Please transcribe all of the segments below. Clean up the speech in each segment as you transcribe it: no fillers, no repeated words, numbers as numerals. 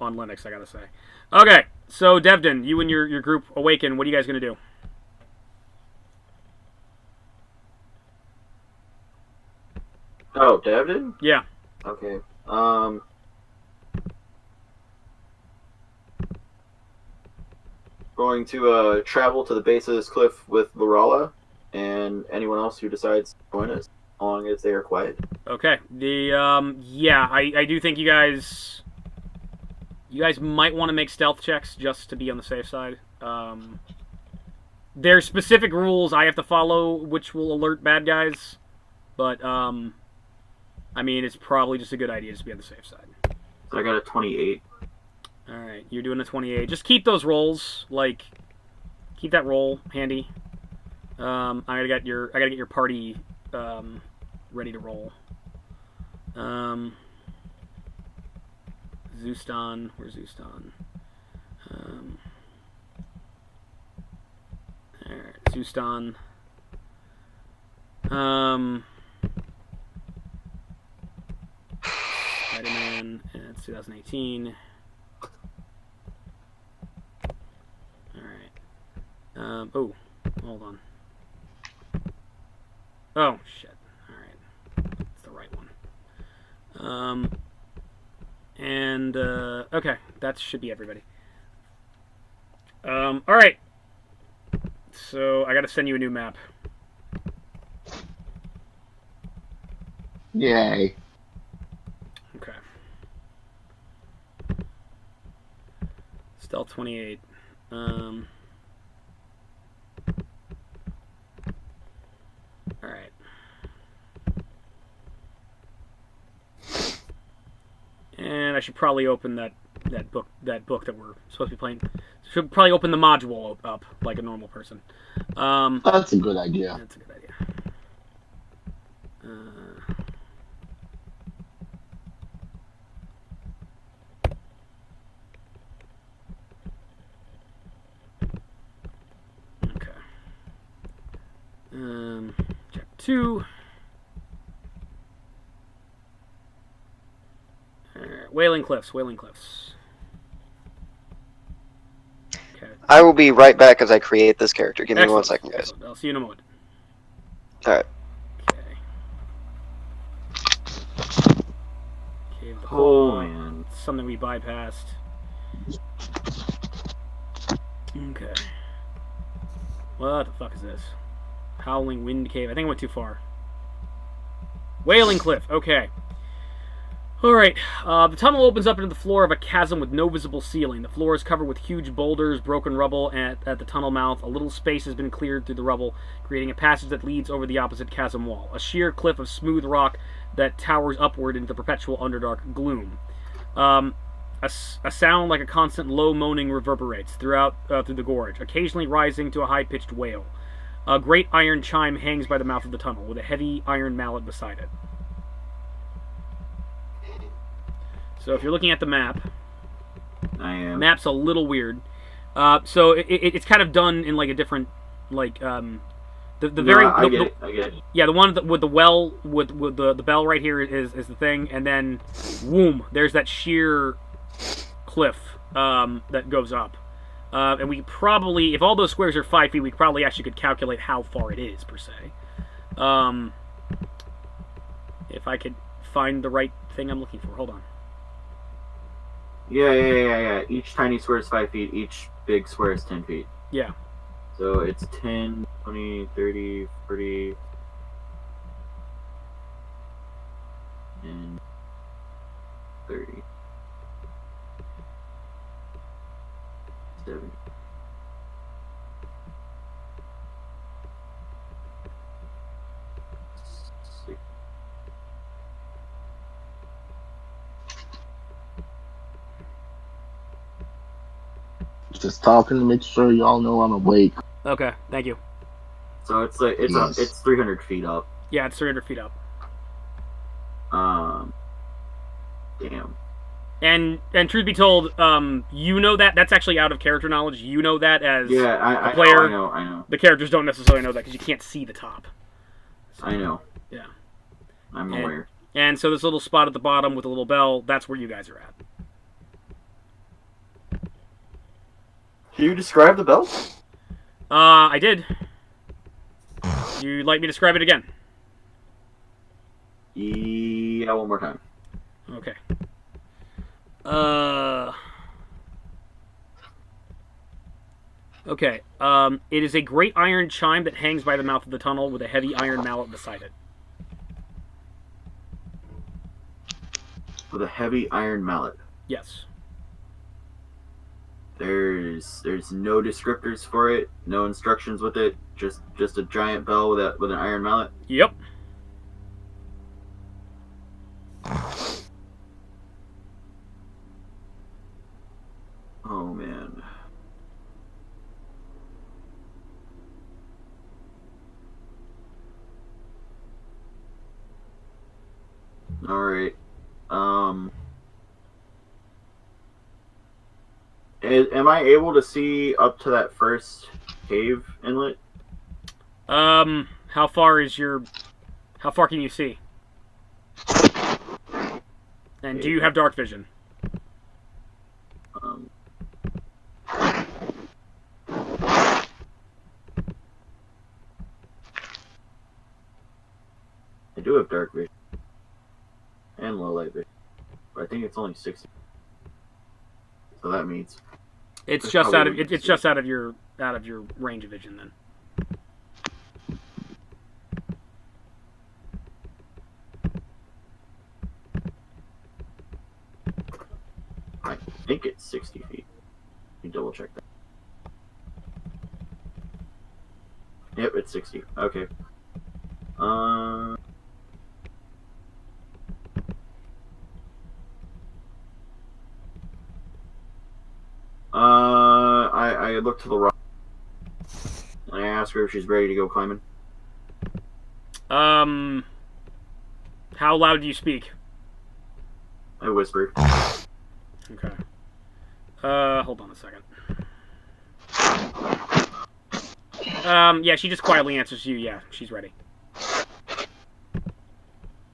on Linux, I gotta say. Okay, so Devdan, you and your group awaken. What are you guys gonna do? Oh, Devdan? Yeah. Okay. Going to travel to the base of this cliff with Lorala and anyone else who decides to join us, as long as they are quiet. Okay. Yeah, I do think you guys might want to make stealth checks just to be on the safe side. There's specific rules I have to follow, which will alert bad guys, but I mean, it's probably just a good idea to be on the safe side. So I got a 28. All right, you're doing a 28. Just keep those rolls, like, keep that roll handy. I gotta get your party ready to roll. Zeuston, where's Zeuston? All right, Zeuston. Spider-Man, it's 2018. Alright. Oh, hold on. Oh, shit. Alright. It's the right one. Okay. That should be everybody. Alright. So, I gotta send you a new map. Yay. Okay. Stealth 28. Alright. And I should probably open that book that we're supposed to be playing. Should probably open the module up like a normal person. That's a good idea. That's a good idea. Chapter 2. Wailing Cliffs. Okay. I will be right back as I create this character. Give me Excellent. 1 second, guys. Excellent. I'll see you in a moment. Alright. Okay. Cave the Oh, Claw. man. Something we bypassed. Okay. What the fuck is this? Howling Wind Cave. I think I went too far. Wailing Cliff. Okay. Alright. The tunnel opens up into the floor of a chasm with no visible ceiling. The floor is covered with huge boulders, broken rubble at the tunnel mouth. A little space has been cleared through the rubble, creating a passage that leads over the opposite chasm wall. A sheer cliff of smooth rock that towers upward into the perpetual underdark gloom. A sound like a constant low moaning reverberates through the gorge, occasionally rising to a high-pitched wail. A great iron chime hangs by the mouth of the tunnel, with a heavy iron mallet beside it. So if you're looking at the map, I am. map's a little weird. So it's kind of done in like a different, like I get it. Yeah, the one with the well with the bell right here is the thing, and then, whoom, there's that sheer cliff that goes up. And we probably, if all those squares are 5 feet, we probably actually could calculate how far it is, per se. If I could find the right thing I'm looking for. Hold on. Yeah. Each tiny square is 5 feet. Each big square is 10 feet. Yeah. So it's 10, 20, 30, 40, and 30. 70. Just talking to make sure y'all know I'm awake. Okay, thank you. So it's like it's Yes. it's 300 feet up. Yeah, it's 300 feet up. Damn. And truth be told, you know that's actually out of character knowledge. You know that as Yeah, a player. I know. The characters don't necessarily know that because you can't see the top. So, I know. Yeah. I'm aware. And so this little spot at the bottom with a little bell, that's where you guys are at. you describe the bell? I did. You'd like me to describe it again? Yeah, one more time. Okay. Okay. It is a great iron chime that hangs by the mouth of the tunnel with a heavy iron mallet beside it. With a heavy iron mallet. Yes. There's no descriptors for it, no instructions with it, just a giant bell with an iron mallet. Yep. Oh man. All right. Am I able to see up to that first cave inlet? How far is your... How far can you see? And do you have dark vision? I do have dark vision. And low light vision. But I think it's only 60. So that means... It's just out of it's just out of your range of vision then. I think it's 60 feet. Let me double check that. Yep, it's 60. Okay. I look to the rock. I ask her if she's ready to go climbing. How loud do you speak? I whisper. Okay. Hold on a second. Yeah, she just quietly answers you. Yeah, she's ready.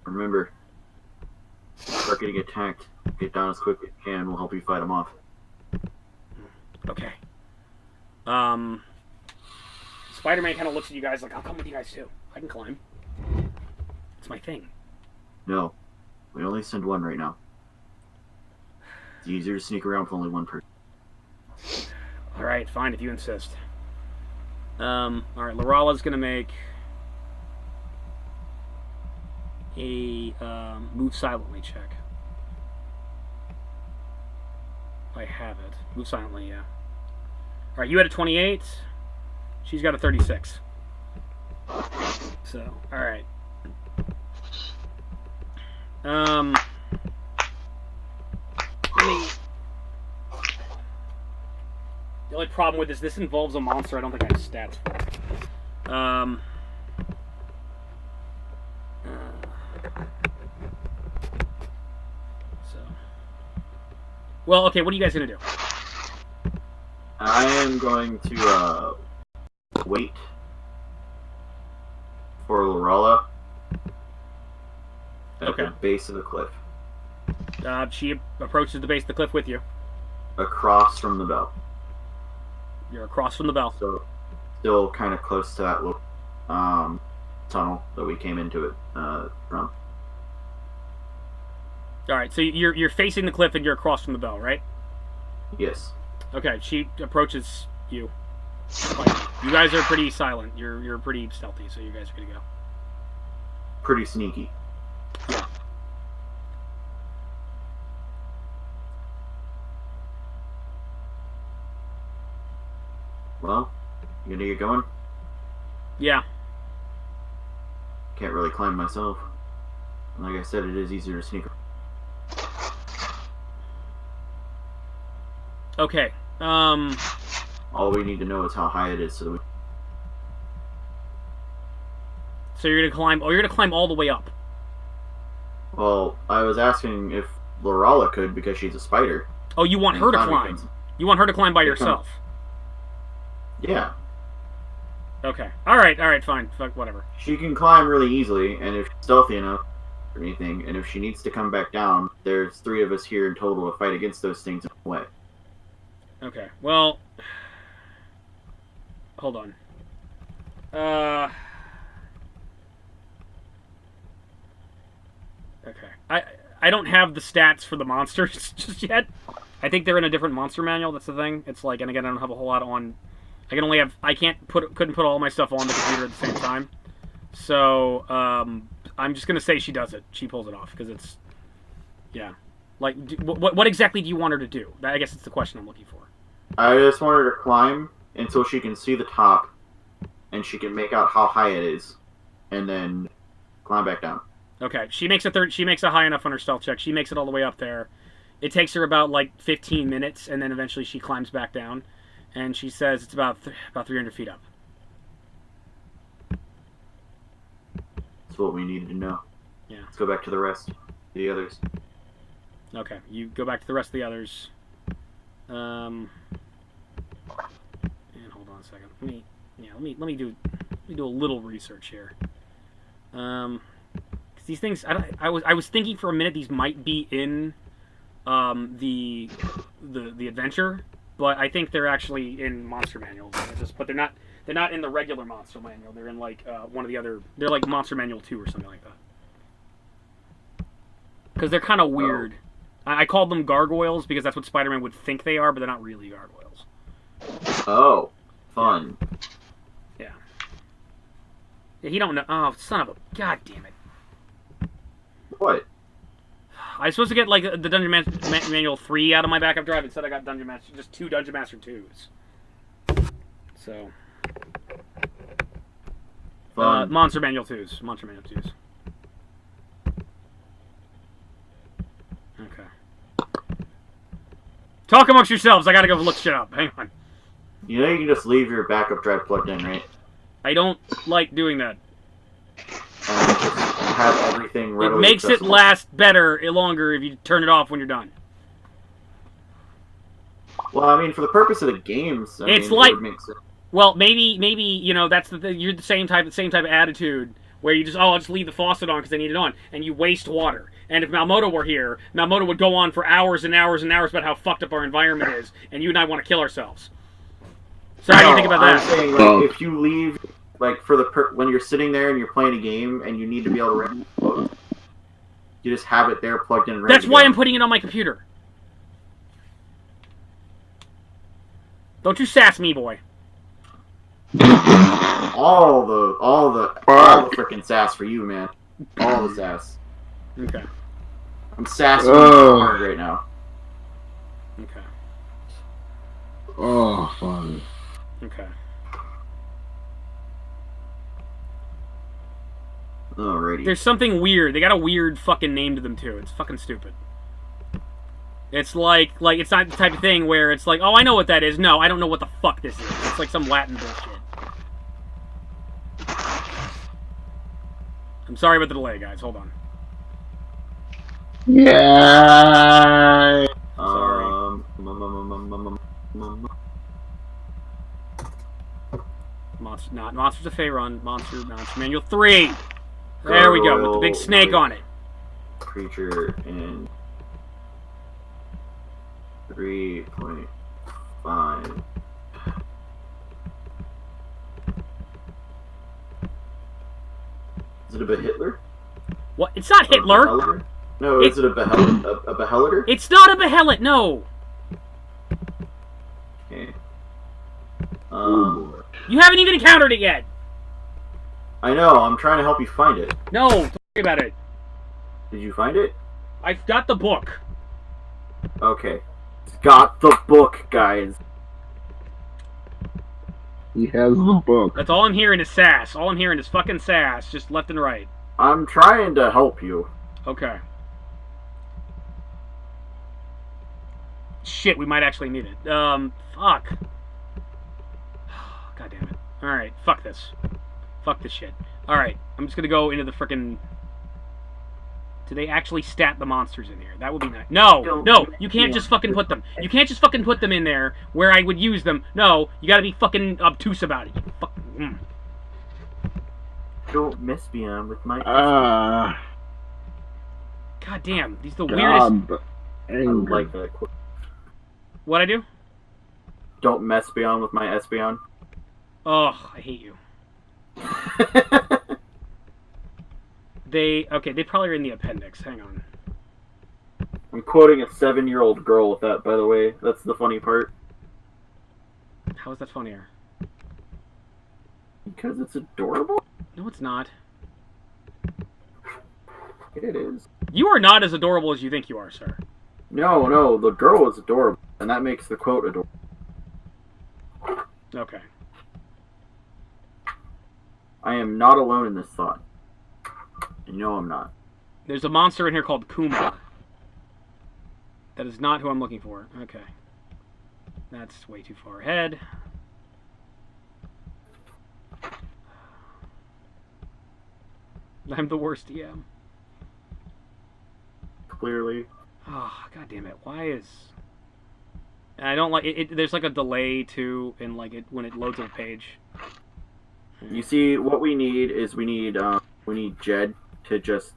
Remember, if you're getting attacked, get down as quick as you can. We'll help you fight them off. Okay. Spider-Man kind of looks at you guys like, I'll come with you guys too. I can climb. It's my thing. No, we only send one right now. It's easier to sneak around with only one person. Alright, fine, if you insist. Alright, Lorala's gonna make a, move silently check. If I have it. Move silently, yeah. Alright, you had a 28. She's got a 36. So, alright. Let me... The only problem with this involves a monster I don't think I have stats for. Well, okay, what are you guys gonna do? I am going to, wait for Lorala at the base of the cliff. She approaches the base of the cliff with you. Across from the bell. You're across from the bell. So, still kind of close to that little tunnel that we came into it from. Alright, so you're facing the cliff and you're across from the bell, right? Yes. Okay, she approaches you. You guys are pretty silent. You're pretty stealthy, so you guys are gonna go. Pretty sneaky. Yeah. Well, you gonna get going? Yeah. Can't really climb myself. Like I said, it is easier to sneak. Okay. All we need to know is how high it is, so that we... So you're gonna climb. Oh, you're gonna climb all the way up. Well, I was asking if Lorala could because she's a spider. Oh, you want her to climb? You want her to climb by yourself? Yeah. Okay. All right. Fine. Fuck. Whatever. She can climb really easily, and if she's stealthy enough or anything, and if she needs to come back down, there's 3 of us here in total to fight against those things in a way. Okay. Well, hold on. Okay. I don't have the stats for the monsters just yet. I think they're in a different monster manual. That's the thing. It's like, and again, I don't have a whole lot on. I couldn't put all my stuff on the computer at the same time. So I'm just gonna say she does it. She pulls it off because it's, yeah. Like, what exactly do you want her to do? I guess it's the question I'm looking for. I just want her to climb until she can see the top, and she can make out how high it is, and then climb back down. Okay, she makes a high enough on her stealth check. She makes it all the way up there. It takes her about like 15 minutes, and then eventually she climbs back down, and she says it's about 300 feet up. That's what we needed to know. Yeah. Let's go back to the others. Okay, you go back to the rest of the others. And hold on a second. Let me do a little research here. 'Cause these things, I was thinking for a minute these might be in the adventure, but I think they're actually in monster manual. But they're not in the regular monster manual. They're in like one of the other. They're like monster manual 2 or something like that. Because they're kind of weird. I called them gargoyles because that's what Spider-Man would think they are, but they're not really gargoyles. Oh, fun. Yeah. Yeah, he don't know. Oh, son of a... God damn it. What? I was supposed to get, like, the Dungeon Manual 3 out of my backup drive. Instead, I got just 2 Dungeon Master 2s. So... Monster Manual 2s. Monster Manual 2s. Okay. Talk amongst yourselves. I gotta go look shit up. Hang on. You know you can just leave your backup drive plugged in, right? I don't like doing that. And just have everything readily It makes accessible. it last better, longer if you turn it off when you're done. Well, I mean, for the purpose of the games, It's like... Well, maybe you know that's you're the same type of attitude where you just I'll just leave the faucet on because I need it on, and you waste water. And if Malmoto were here, Malmoto would go on for hours and hours and hours about how fucked up our environment is, and you and I want to kill ourselves. So how do you think about that? I'm saying, like, if you leave, like, for when you're sitting there and you're playing a game and you need to be able to run, you just have it there plugged in and ready. That's why I'm putting it on my computer. Don't you sass me, boy. All the freaking sass for you, man. All the sass. Okay. I'm sassing hard right now. Okay. Oh, fun. Okay. Alrighty. There's something weird. They got a weird fucking name to them too. It's fucking stupid. It's like it's not the type of thing where it's like, oh, I know what that is. No, I don't know what the fuck this is. It's like some Latin bullshit. I'm sorry about the delay, guys. Hold on. Yeah. Sorry. Monsters of Faerun. Monster Manual 3. There we go, with the big snake on it. Creature in 3.5. Is it a Behitler? What? It's not Hitler. No, is it a Beheliger? It's not a Behelit, no. Okay. You haven't even encountered it yet. I know, I'm trying to help you find it. No, don't worry about it. Did you find it? I've got the book. Okay. Got the book, guys. He has the book. That's all I'm hearing is sass. All I'm hearing is fucking sass, just left and right. I'm trying to help you. Okay. Shit, we might actually need it. Fuck. God damn it. Alright, fuck this. Fuck this shit. Alright, I'm just gonna go into the frickin'... Do they actually stat the monsters in here? That would be nice. No! No! You can't just fucking put them. You can't just fucking put them in there where I would use them. No, you gotta be fucking obtuse about it. You fucking... Don't mess me on with my... God damn, these are the weirdest... I like that quote. What'd I do? Don't mess beyond with my Espeon. Oh, I hate you. They probably are in the appendix. Hang on. I'm quoting a 7-year-old girl with that, by the way. That's the funny part. How is that funnier? Because it's adorable? No, it's not. It is. You are not as adorable as you think you are, sir. No, the girl is adorable, and that makes the quote adorable. Okay. I am not alone in this thought. No, I'm not. There's a monster in here called Kuma. That is not who I'm looking for. Okay. That's way too far ahead. I'm the worst DM. Clearly. Oh, god damn it. Why is... And I don't like it. There's like a delay too in like it when it loads a page. You see, what we need is we need Jed to just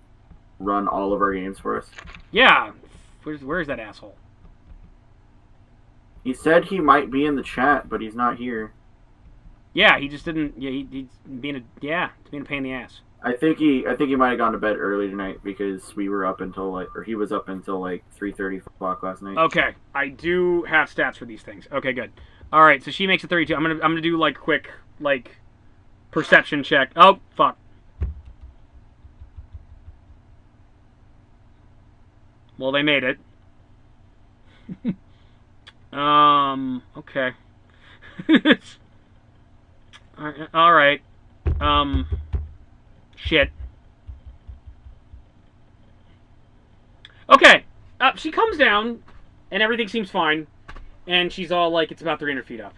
run all of our games for us. Yeah. Where's that asshole? He said he might be in the chat, but he's not here. Yeah, he just didn't. Yeah, he's being a pain in the ass. I think he might have gone to bed early tonight because we were up until he was up until 3:30 o'clock last night. Okay, I do have stats for these things. Okay, good. All right, so she makes a 32. I'm gonna do like quick perception check. Oh fuck. Well, they made it. Okay. All right. Shit. Okay. She comes down, and everything seems fine, and she's all like, it's about 300 feet up,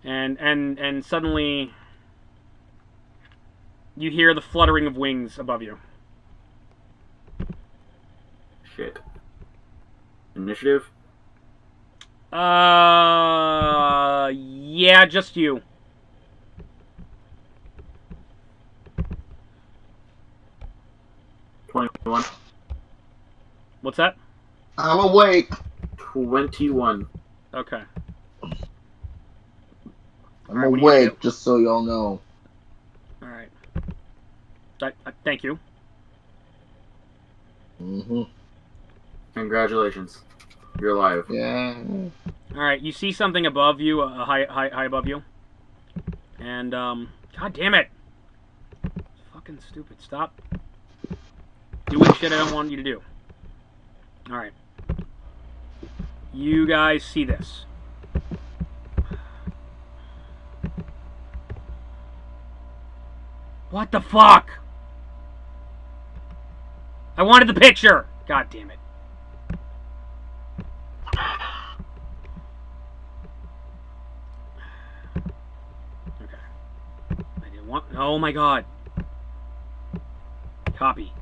and suddenly you hear the fluttering of wings above you. Shit. Initiative? Yeah, just you. $21. What's that? I'm awake. 21. Okay. I'm Alright, what do you awake, do? just so y'all know. Alright. Thank you. Mm-hmm. Congratulations. You're alive. Yeah. Alright, you see something above you, high above you. And, god damn it! Fucking stupid. Stop doing shit I don't want you to do. Alright. You guys see this. What the fuck? I wanted the picture! God damn it. Okay. I didn't want... Oh my god. Copy.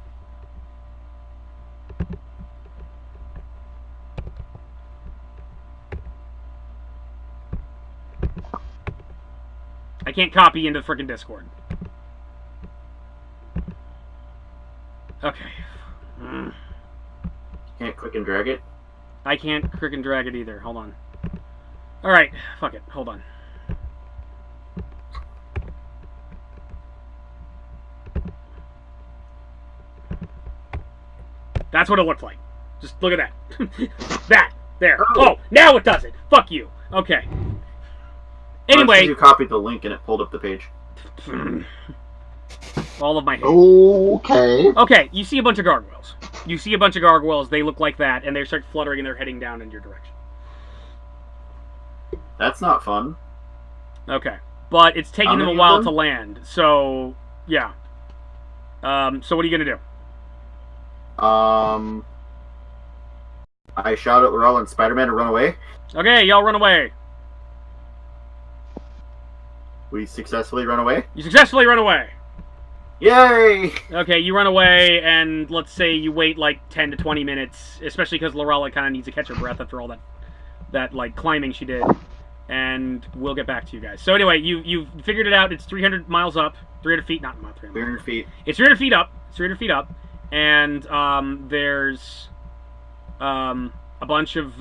I can't copy into the frickin' Discord. Okay. Can't click and drag it? I can't click and drag it either. Hold on. Alright. Fuck it. Hold on. That's what it looked like. Just look at that. That. There. Oh, now it does it. Fuck you. Okay. Anyway. You copied the link and it pulled up the page. All of my hate. Okay. Okay, you see a bunch of gargoyles. You see a bunch of gargoyles, they look like that, and they start fluttering and they're heading down in your direction. That's not fun. Okay. But it's taking them a many while of to them? land, so yeah. So what are you gonna do? I shout at Laurel and Spider-Man to run away. Okay, y'all run away. We successfully run away. You successfully run away. Yay! Okay, you run away, and let's say you wait like 10 to 20 minutes, especially because Lorella kind of needs to catch her breath after all that like climbing she did, and we'll get back to you guys. So anyway, you've figured it out. It's 300 miles up, 300 feet, not 300. 300 feet. It's 300 feet up. It's 300 feet up, and there's a bunch of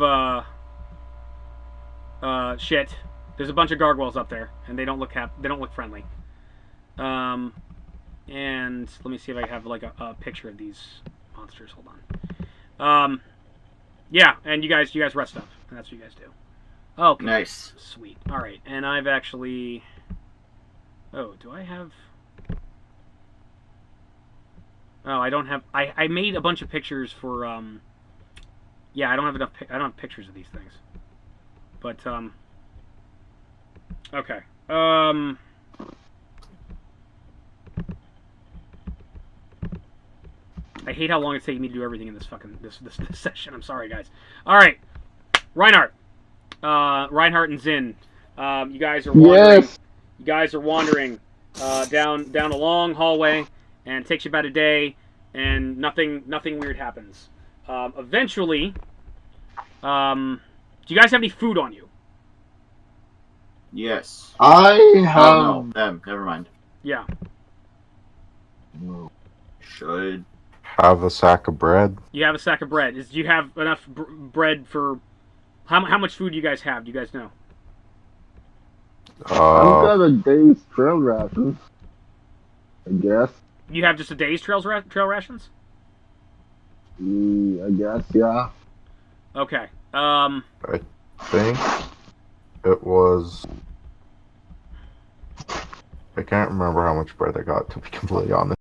shit There's a bunch of gargoyles up there, and they don't look they don't look friendly. And let me see if I have like a picture of these monsters. Hold on. Yeah, and you guys rest up, and that's what you guys do. Oh, okay. Nice. Sweet. All right, and I've actually. Oh, do I have? Oh, I don't have. I made a bunch of pictures for. Yeah, I don't have enough. I don't have pictures of these things. But Okay. I hate how long it's taking me to do everything in this fucking this session. I'm sorry, guys. All right, Reinhardt, and Zinn, you guys are wandering. Yes. You guys are wandering down a long hallway, and it takes you about a day, and nothing weird happens. Eventually, do you guys have any food on you? Yes. I have. Oh, no, them. Never mind. Yeah. No. Should. Have a sack of bread. You have a sack of bread. Do you have enough bread for... How much food do you guys have? Do you guys know? I've got a day's trail rations, I guess. You have just a day's trail rations? I guess, yeah. Okay. I think it was... I can't remember how much bread I got, to be completely honest.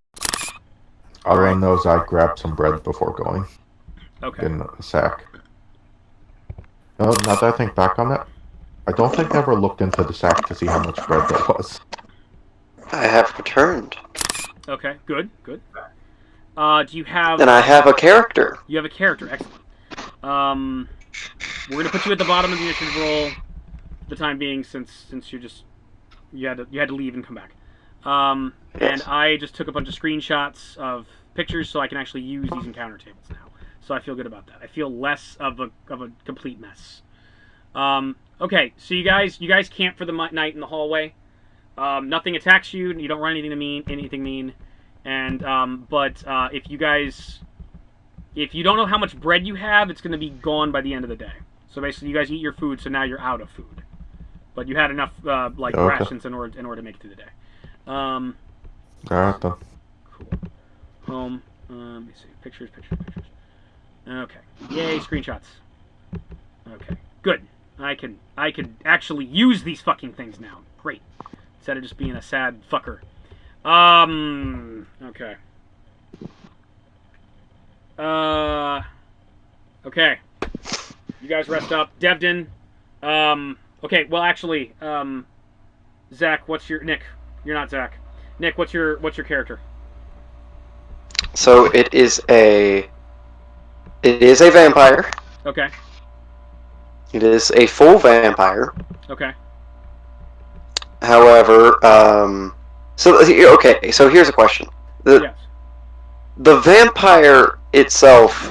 All I know is I grabbed some bread before going. Okay. In a sack. Now that I think back on it, I don't think I ever looked into the sack to see how much bread there was. I have returned. Okay, good. Do you have... And I have a character. You have a character, excellent. We're going to put you at the bottom of the initiative roll for the time being, since you're just... You had to leave and come back. Yes. And I just took a bunch of screenshots of pictures so I can actually use these encounter tables now. So I feel good about that. I feel less of a complete mess. Okay, so you guys camp for the night in the hallway. Nothing attacks you. You don't run anything mean. And but if you don't know how much bread you have, it's going to be gone by the end of the day. So basically, you guys eat your food, so now you're out of food. But you had enough rations in order to make it through the day. Alright then. Cool. Home. Let me see. Pictures. Okay. Yay, screenshots. Okay. Good. I can actually use these fucking things now. Great. Instead of just being a sad fucker. Okay. Okay. You guys rest up. Devdan. Okay, well actually, Zach, Nick? You're not Zach. Nick, what's your character? So it is a vampire. Okay. It is a full vampire. Okay. However, so here's a question. Yes. The vampire itself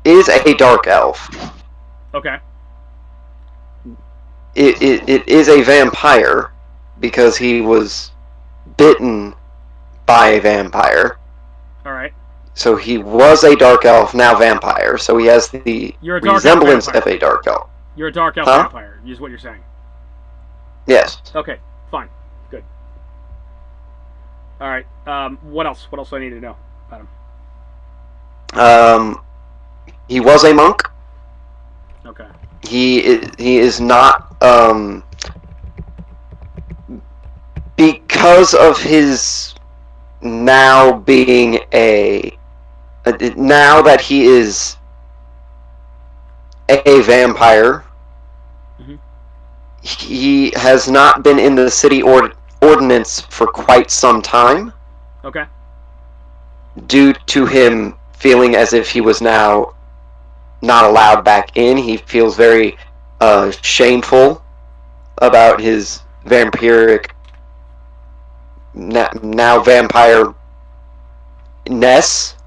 is a dark elf. Okay. It is a vampire because he was bitten by a vampire. All right. So he was a dark elf, now vampire. So he has the resemblance of a dark elf. You're a dark elf vampire, is what you're saying. Yes. Okay, fine. Good. All right. What else? What else do I need to know about him? He was a monk. Okay. He is not, because of his now being now that he is a vampire, mm-hmm. He has not been in the city ordinance for quite some time. Okay. Due to him feeling as if he was now not allowed back in, he feels very shameful about his vampiric now vampire-ness,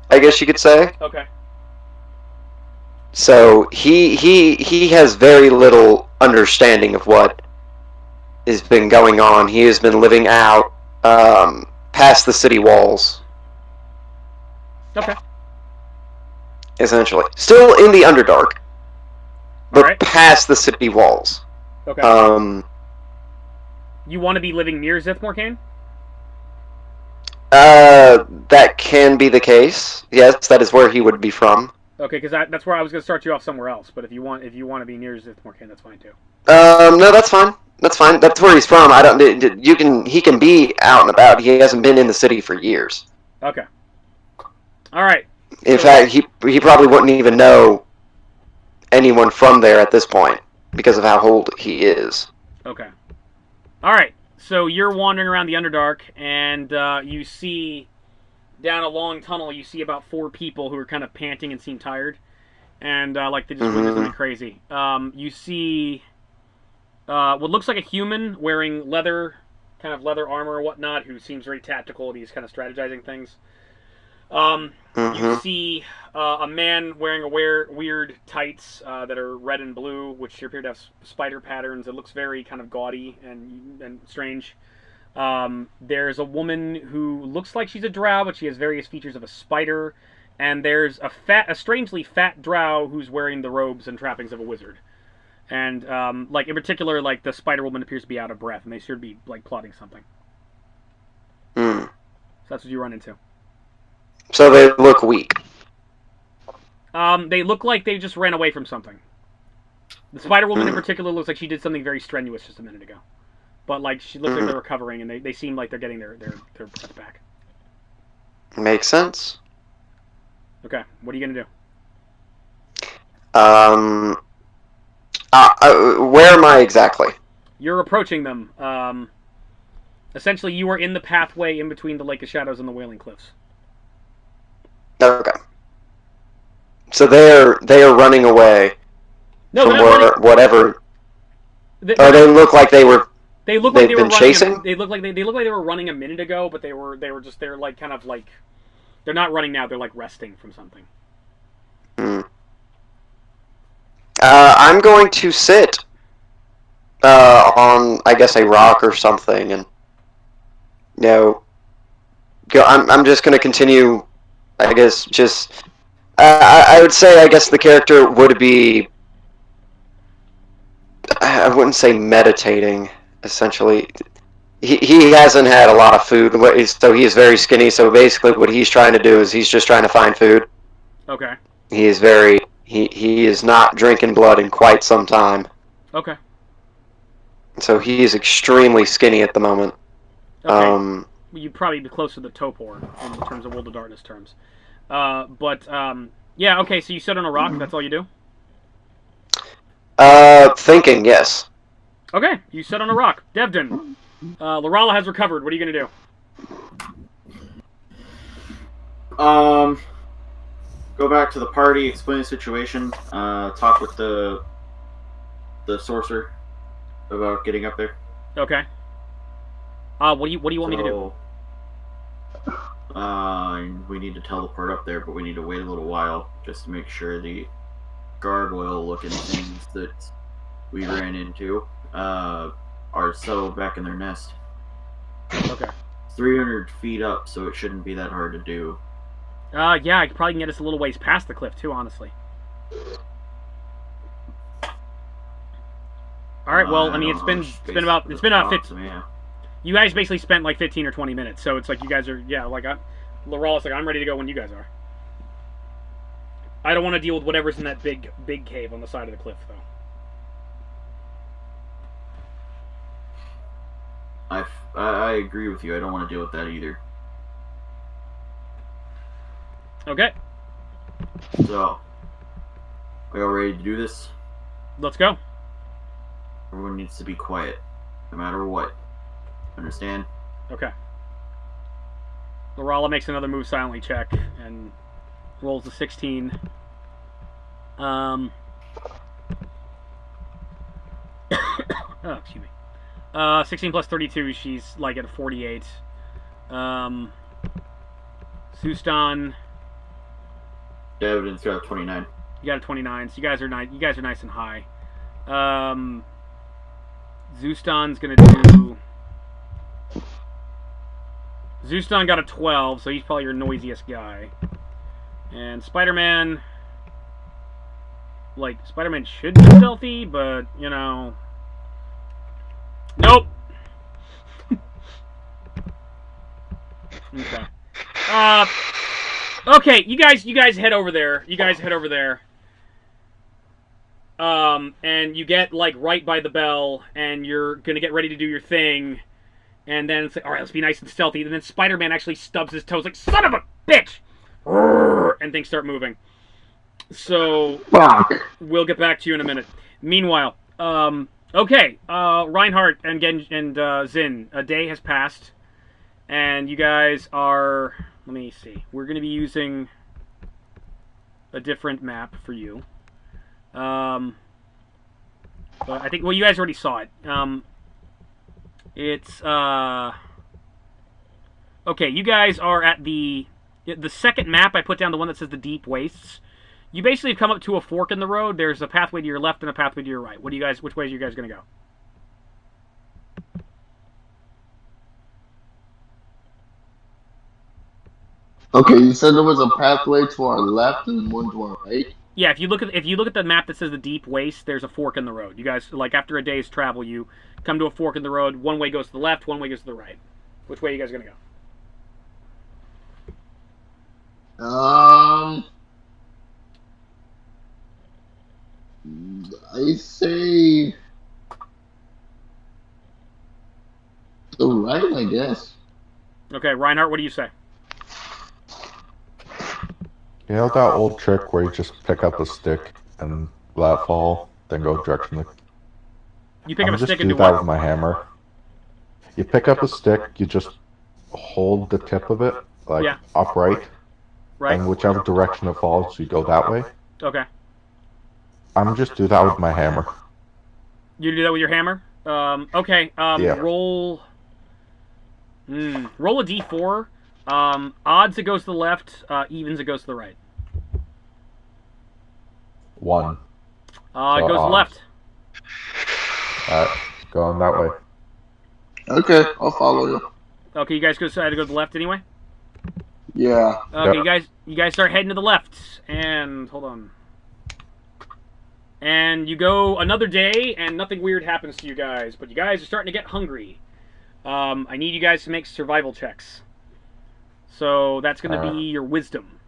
I guess you could say. Okay. So he has very little understanding of what has been going on. He has been living out past the city walls. Okay. Essentially. Still in the Underdark, but Alright. past the city walls. Okay. You want to be living near Zithmorcane? That can be the case. Yes, that is where he would be from. Okay, because that's where I was going to start you off somewhere else. But if you want to be near Zithmorcane, that's fine too. No, that's fine. That's fine. That's where he's from. I don't. You can. He can be out and about. He hasn't been in the city for years. Okay. All right. In fact, he probably wouldn't even know anyone from there at this point because of how old he is. Okay. All right. So you're wandering around the Underdark, and you see down a long tunnel. You see about 4 people who are kind of panting and seem tired, and like they just went through something crazy. You see what looks like a human wearing leather armor or whatnot, who seems very tactical, and he's kind of strategizing things. You see a man wearing weird tights that are red and blue, which appear to have spider patterns. It looks very kind of gaudy and strange. There's a woman who looks like she's a drow, but she has various features of a spider. And there's a strangely fat drow who's wearing the robes and trappings of a wizard. And like in particular, like the spider woman appears to be out of breath, and they appear to be like plotting something. So that's what you run into. So they look weak. They look like they just ran away from something. The spider woman in particular looks like she did something very strenuous just a minute ago. But like she looks like they're recovering, and they seem like they're getting their breath back. Makes sense. Okay, what are you gonna do? Where am I exactly? You're approaching them. Essentially, you are in the pathway in between the Lake of Shadows and the Wailing Cliffs. Okay. So they are running away from whatever. They look like they were. They look like they were chasing. They look like they were running a minute ago, but they're like kind of like they're not running now. They're like resting from something. I'm going to sit on, I guess, a rock or something, and go. I'm just going to continue. I guess just. I would say, I guess the character would be. I wouldn't say meditating. Essentially, he hasn't had a lot of food, so he is very skinny. So basically, what he's trying to do is he's just trying to find food. Okay. He is very. He is not drinking blood in quite some time. Okay. So he is extremely skinny at the moment. Okay. You'd probably be close to the Topor in terms of World of Darkness terms. Yeah, okay, so you sit on a rock, that's all you do? Thinking, yes. Okay, you sit on a rock. Devdan, Lorala has recovered. What are you going to do? Go back to the party, explain the situation, talk with the sorcerer about getting up there. Okay. What do you want me to do? We need to teleport up there, but we need to wait a little while just to make sure the gargoyle-looking things that we ran into are settled back in their nest. Okay. It's 300 feet up, so it shouldn't be that hard to do. Yeah, I could probably get us a little ways past the cliff too, honestly. All right. Well, I mean, it's been about 15. Yeah. You guys basically spent like 15 or 20 minutes, so it's like you guys are Lorala's like I'm ready to go when you guys are. I don't want to deal with whatever's in that big cave on the side of the cliff, though. I agree with you. I don't want to deal with that either. Okay. So, are y'all ready to do this? Let's go. Everyone needs to be quiet, no matter what. Understand? Okay. Lorala makes another move silently check and rolls a 16. Oh, excuse me. 16 plus 32, she's like at a 48. Sustan. Devdan's got a 29. You got a 29, so you guys are nice and high. Zustan's gonna do. Zustan got a 12, so he's probably your noisiest guy. And Spider-Man, like, Spider-Man should be stealthy, but, you know, Nope. Okay. Okay, you guys head over there. And you get like right by the bell, and you're gonna get ready to do your thing, and then it's like, all right, let's be nice and stealthy. And then Spider-Man actually stubs his toes, like son of a bitch, and things start moving. So Fuck. we'll get back to you in a minute. Meanwhile, okay, Reinhardt and Zin, a day has passed, and you guys are. Let me see. We're gonna be using a different map for you. But I think, well, you guys already saw it. It's, okay, you guys are at the second map I put down, the one that says the Deep Wastes. You basically have come up to a fork in the road. There's a pathway to your left and a pathway to your right. Which way are you guys going to go? Okay, you said there was a pathway to our left and one to our right? Yeah, if you look at the map that says the Deep Waste, there's a fork in the road. You guys, like, after a day's travel, you come to a fork in the road. One way goes to the left, one way goes to the right. Which way are you guys gonna go? I say the right, I guess. Okay, Reinhardt, what do you say? You know that old trick where you just pick up a stick and let it fall, then go directionally? You pick up a stick and do do that what? with my hammer. You pick up a stick, you just hold the tip of it, like, Yeah. upright, Right? and whichever direction it falls, you go that way. Okay. I'm just do that with my hammer. You do that with your hammer? Okay, Yeah. roll a d4. Odds it goes to the left, evens it goes to the right. 1. It So goes to the odds. left. Alright, going that way. Okay, I'll follow you. Okay, you guys decide to go to the left anyway? Yeah. Okay, Yep. you guys start heading to the left, and hold on. And you go another day, and nothing weird happens to you guys, but you guys are starting to get hungry. I need you guys to make survival checks. So that's going to be your wisdom,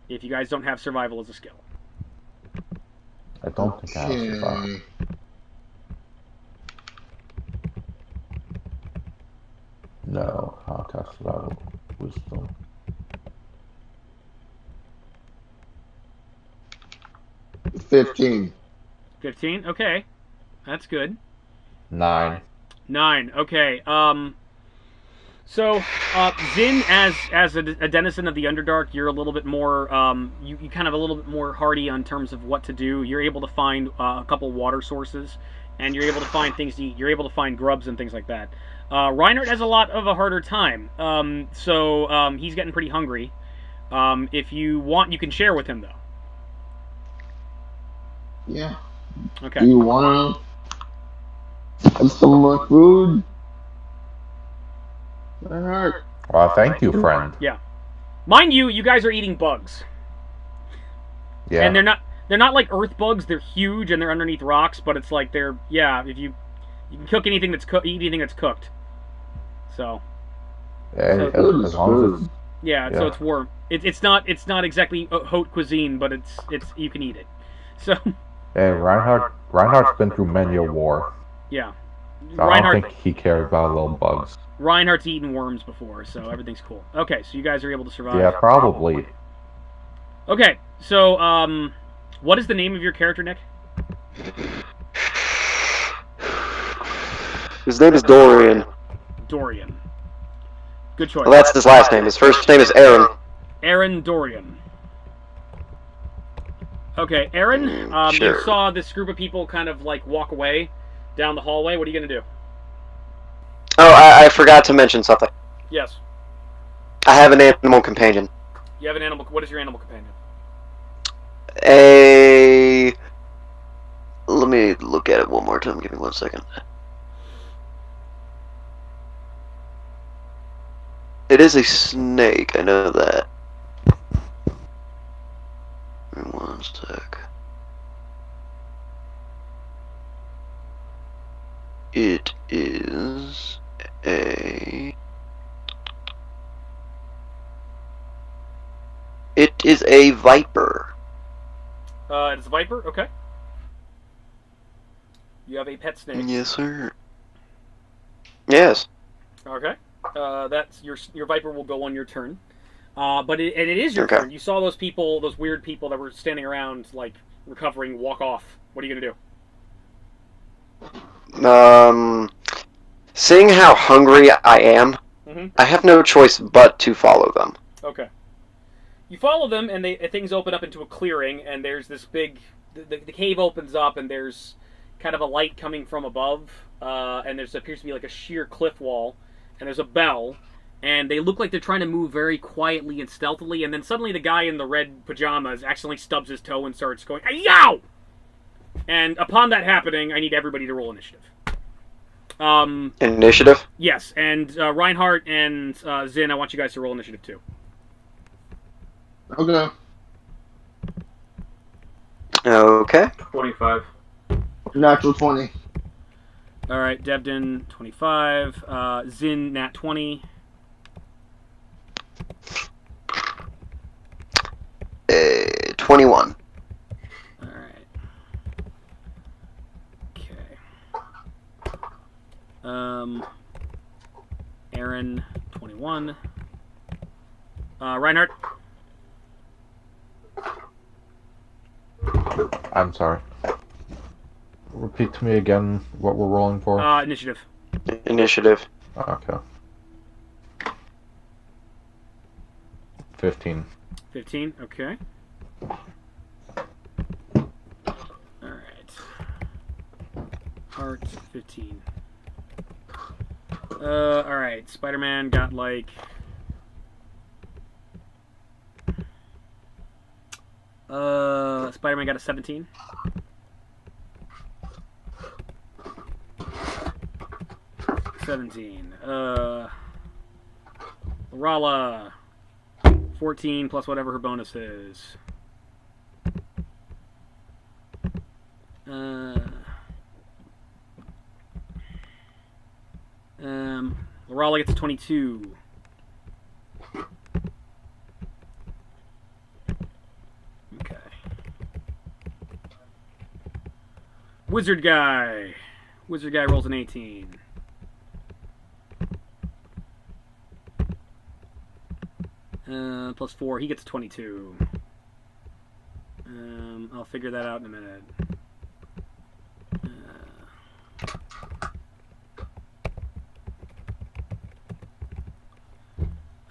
if you guys don't have survival as a skill. I don't think I have survived. Okay. No, I'll cast survival wisdom. 15. 15? Okay. That's good. 9. 9. Okay. So, Zin, as a denizen of the Underdark, you're a little bit more, you kind of a little bit more hardy on terms of what to do. You're able to find a couple water sources, and you're able to find things to eat. You're able to find grubs and things like that. Reinhardt has a lot of a harder time, so he's getting pretty hungry. If you want, you can share with him, though. Yeah. Okay. Do you want to have some more food? Alright. Well, thank you, friend. Yeah. Mind you, you guys are eating bugs. Yeah. And they're not like earth bugs. They're huge and they're underneath rocks, but it's like if you can cook anything that's eat anything that's cooked. So Hey, so- as long as it's, yeah, so it's warm. It's not exactly haute cuisine, but it's you can eat it. So hey, Reinhardt's been through many a war. yeah, So I don't think he cares about little bugs. Reinhardt's eaten worms before, so everything's cool. Okay, so you guys are able to survive. Yeah, probably. Okay, so what is the name of your character, Nick? His name is Dorian. Dorian. Good choice. Well, that's his last name. His first name is Aaron. Aaron Dorian. Okay, Aaron, you Sure. saw this group of people kind of like walk away down the hallway. What are you gonna do? Oh, I forgot to mention something. Yes, I have an animal companion. you have an animal. What is your animal companion? Let me look at it one more time. Give me 1 second. It is a snake. I know that. Give me 1 sec. It is a... It is a viper. It's a viper? Okay. You have a pet snake. Yes, sir. Yes. Okay. That's your viper will go on your turn. But it is your Okay. turn. You saw those people, those weird people that were standing around, like, recovering, walk off. What are you going to do? Seeing how hungry I am, Mhm. I have no choice but to follow them. Okay. You follow them, and things open up into a clearing, and there's this big... The cave opens up, and there's kind of a light coming from above, and there appears to be like a sheer cliff wall, and there's a bell, and they look like they're trying to move very quietly and stealthily, and then suddenly the guy in the red pajamas accidentally stubs his toe and starts going, "Yow!" And upon that happening, I need everybody to roll initiative. Initiative? Yes, and Reinhardt and Zin, I want you guys to roll initiative too. Okay. Okay. 25. Natural 20. All right, Devdan, 25. Zin, nat 20. 21. All right. Okay. Aaron, 21. Reinhardt. I'm sorry. Repeat to me again what we're rolling for. Initiative. Initiative. Okay. 15. 15. Okay. All right. Heart 15. All right. Spider-Man got like. Spider-Man got a 17. Rala, 14 plus whatever her bonus is. Rala gets 22. Okay. Wizard guy. Wizard guy rolls an 18. Plus 4, he gets 22. I'll figure that out in a minute.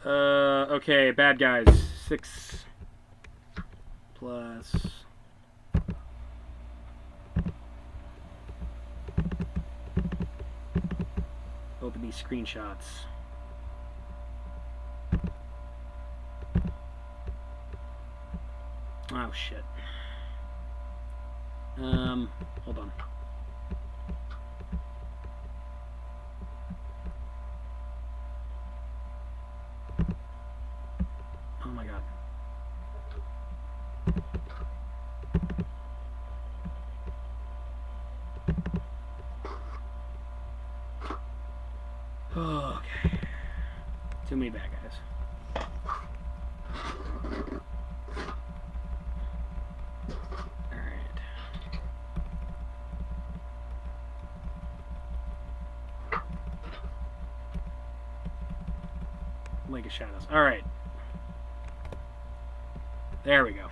Okay, bad guys. 6 plus... Open these screenshots. Oh, shit. Hold on. Oh my god. Okay. Too many bad guys. Lake of Shadows. Alright. There we go.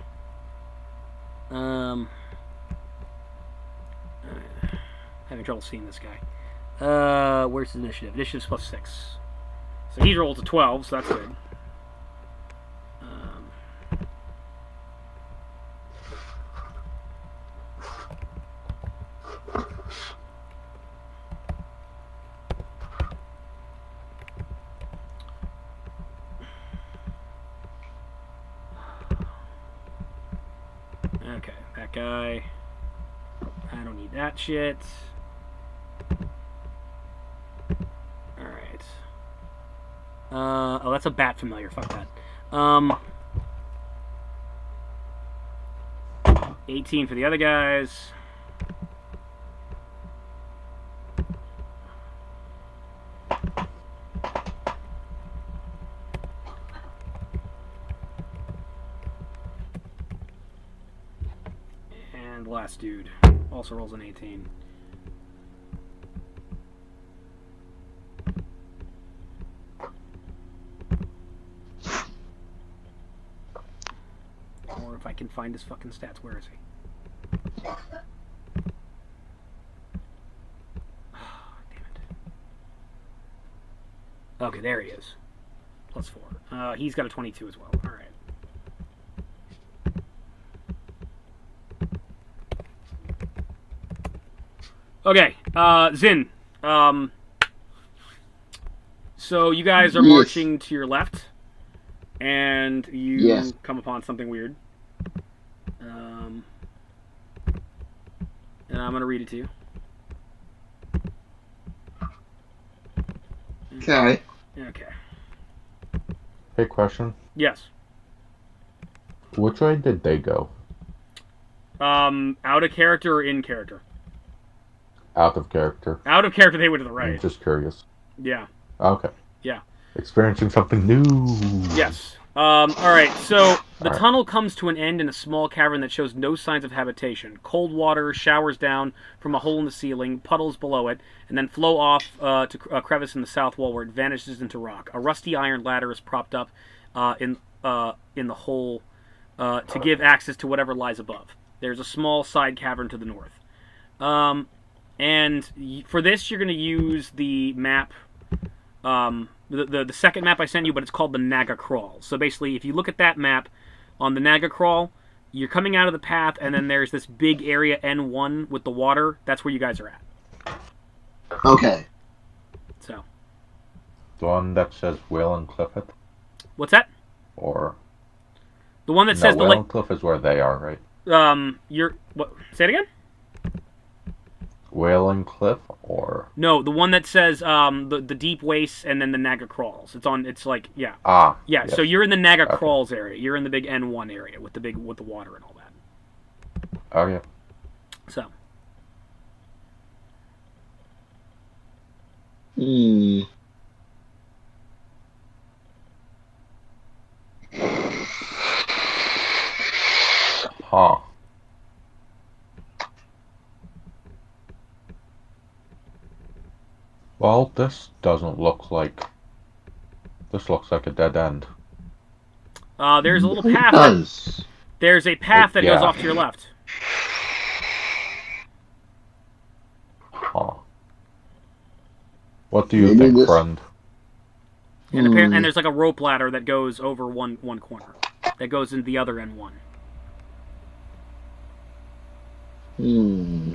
Having trouble seeing this guy. Where's his initiative? Initiative's plus 6. So he rolled a 12, so that's good. Okay, that guy. I don't need that shit. Alright. Oh, that's a bat familiar. Fuck that. 18 for the other guys. the last dude. Also rolls an 18. Or if I can find his fucking stats, where is he? Oh, damn it. Okay, there he is. Plus 4. He's got a 22 as well. Alright. Okay, Zin. So you guys are marching to your left, and you come upon something weird. And I'm going to read it to you. Okay. Okay. Hey, question. Yes. Which way did they go? Out of character or in character? Out of character. Out of character, they went to the I'm right. just curious. Yeah. Okay. Yeah. Experiencing something new. Yes. Alright, so the tunnel comes to an end in a small cavern that shows no signs of habitation. Cold water showers down from a hole in the ceiling, puddles below it, and then flow off to a crevice in the south wall where it vanishes into rock. A rusty iron ladder is propped up in the hole to give access to whatever lies above. There's a small side cavern to the north. And for this, you're going to use the map, the second map I sent you, but it's called the Naga Crawl. So basically, if you look at that map on the Naga Crawl, you're coming out of the path, and then there's this big area N1 with the water. That's where you guys are at. Okay. So. The one that says Wailing Cliff it? What's that? Or... The one that says the Wailing Cliff is where they are, right? What? Say it again? Wailing Cliff, or... No, the one that says, the deep wastes and then the Naga Crawls. It's like, yeah. Ah. Yeah, yes. so you're in the Naga Crawls area. You're in the big N1 area with the water and all that. Oh, yeah. So. Huh. Well, this doesn't look like... This looks like a dead end. There's a little path. There's a path that goes off to your left. Huh. What do you think, friend? And apparently, and there's like a rope ladder that goes over one corner. That goes into the other N1.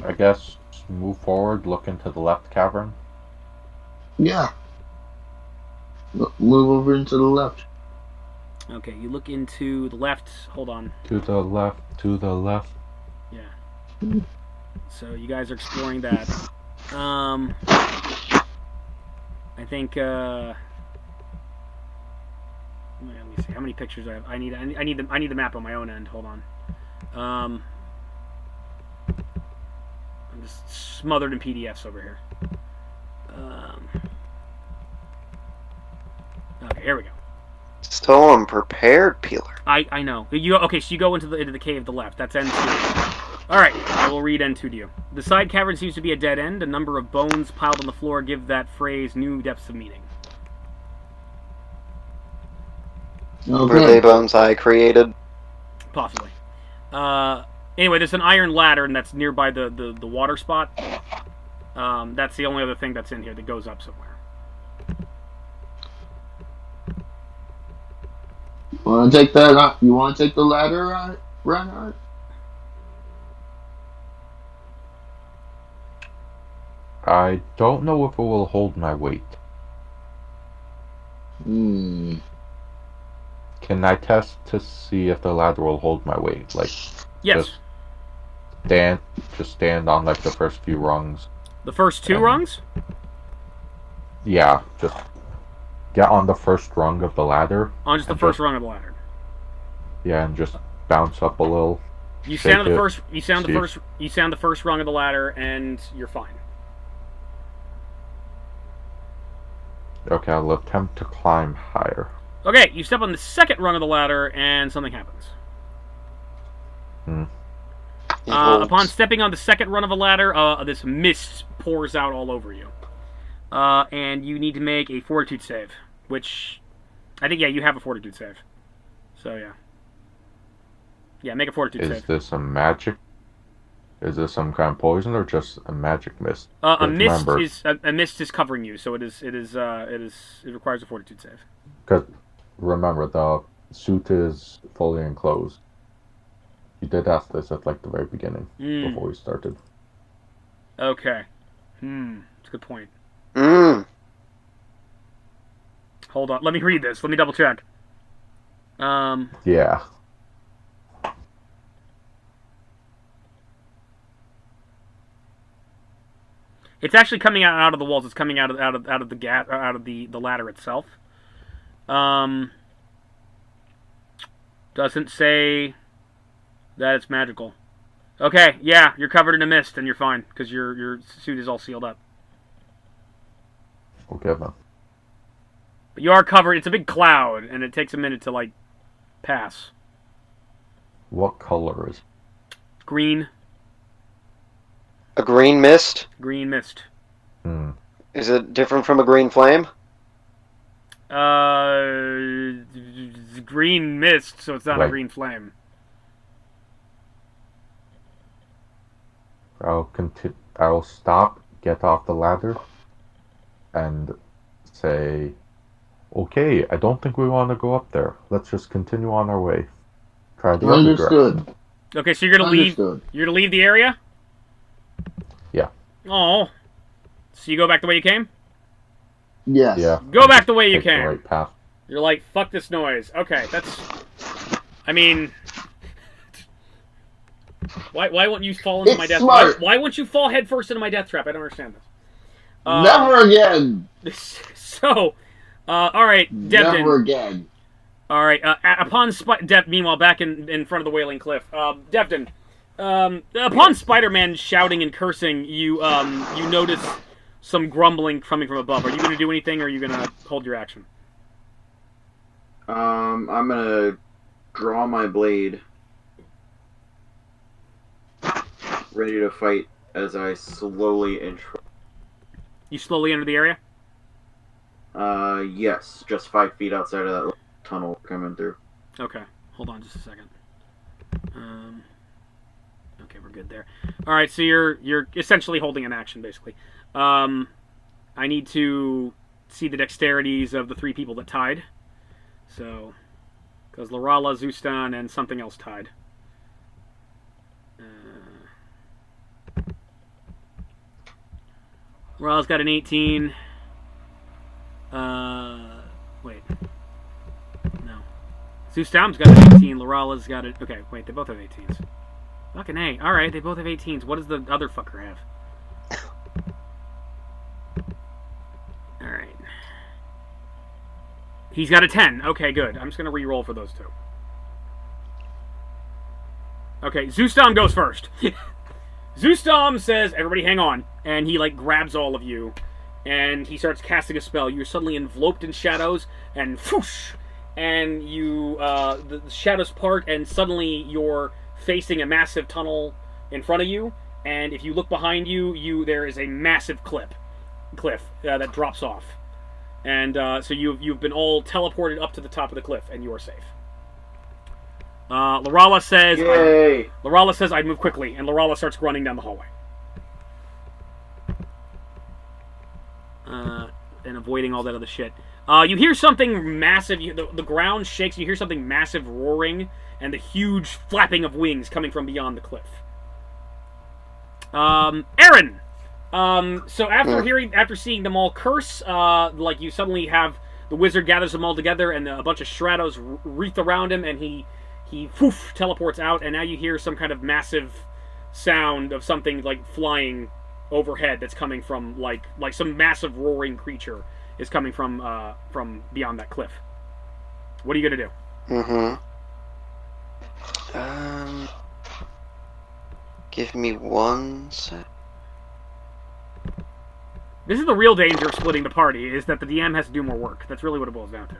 I guess move forward, look into the left cavern. Yeah. Move over into the left. Okay, you look into the left. Hold on. To the left, to the left. Yeah. So you guys are exploring that. I think, let me see how many pictures I have. I need the map on my own end. Hold on. I'm just smothered in PDFs over here. Okay, here we go. So unprepared, Peeler. I know. Okay, so you go into the cave to the left. That's N2. Alright, I will read N2 to you. The side cavern seems to be a dead end. A number of bones piled on the floor give that phrase new depths of meaning. Okay. Were they bones I created? Possibly. Anyway, there's an iron ladder, and that's nearby the water spot. That's the only other thing that's in here that goes up somewhere. Want to take that? You want to take the ladder, Reinhardt? I don't know if it will hold my weight. Hmm. Can I test to see if the ladder will hold my weight? Like, Yes. Just stand on like the first few rungs. The first two rungs? Yeah, just get on the first rung of the ladder. On just the first rung of the ladder. Yeah, and just bounce up a little. You sound the first. You sound the first rung of the ladder, and you're fine. Okay, I'll attempt to climb higher. Okay, you step on the second rung of the ladder, and something happens. It holds. Upon stepping on the second run of a ladder, this mist pours out all over you. And you need to make a fortitude save, which I think, yeah, you have a fortitude save. So, yeah. Yeah, make a fortitude save. Is this a magic? Is this some kind of poison or just a magic mist? A Remember, mist is covering you, so it requires a fortitude save. because remember, the suit is fully enclosed. You did ask this at like the very beginning before we started. Okay. That's a good point. Hold on, let me read this. Let me double check. Yeah. It's actually coming out of the walls. It's coming out of the gap, out of the ladder itself. Doesn't say that it's magical. Okay, yeah, you're covered in a mist and you're fine because your suit is all sealed up. Okay then. But you are covered. It's a big cloud, and it takes a minute to like pass. What color is? Green. A green mist? Green mist. Is it different from a green flame? Green mist, so it's not a green flame. I'll stop, get off the ladder, and say, "Okay, I don't think we want to go up there. Let's just continue on our way. Try the other direction." Understood. Okay, so you're gonna leave. You're gonna leave the area. Yeah. Oh. So you go back the way you came? Yes. Yeah. Go back the way you Take the came. right path. You're like, fuck this noise. Okay, that's... I mean... Why won't you fall into my death trap? Why won't you fall headfirst into my death trap? I don't understand this. Never again! So, alright, Devdan. Never again. Alright, meanwhile, back in front of the Wailing Cliff. Devdan, upon Spider-Man shouting and cursing, you notice some grumbling coming from above. Are you going to do anything, or are you going to hold your action? I'm gonna draw my blade, ready to fight as I slowly inch. You slowly enter the area? Yes, just 5 feet outside of that little tunnel coming through. Okay, hold on just a second. Okay, we're good there. All right, so you're essentially holding an action, basically. I need to see the dexterities of the 3 people that tied. So, because Lorala, Zustan, and something else tied. Lorala's got an 18. Wait. No. Zustan's got an 18. Lorala's got it. Okay, wait, they both have 18s. Fucking A. Alright, they both have 18s. What does the other fucker have? Alright. He's got a 10. Okay, good. I'm just going to re-roll for those 2. Okay, Zustam goes first. Zustam says, everybody hang on. And he, like, grabs all of you. And he starts casting a spell. You're suddenly enveloped in shadows. And whoosh! And you, the shadows part. And suddenly you're facing a massive tunnel in front of you. And if you look behind you, there is a massive cliff that drops off. And so you've been all teleported up to the top of the cliff, and you are safe. Lorala says, "Yay!" Lorala says, "I'd move quickly," and Lorala starts running down the hallway, and avoiding all that other shit. You hear something massive. The ground shakes. You hear something massive roaring, and the huge flapping of wings coming from beyond the cliff. Aaron. So after seeing them all curse, like you suddenly have the wizard gathers them all together, and a bunch of shadows wreath around him, and he poof teleports out, and now you hear some kind of massive sound of something like flying overhead that's coming from like some massive roaring creature is coming from beyond that cliff. What are you gonna do? Give me 1 sec. This is the real danger of splitting the party, is that the DM has to do more work. That's really what it boils down to.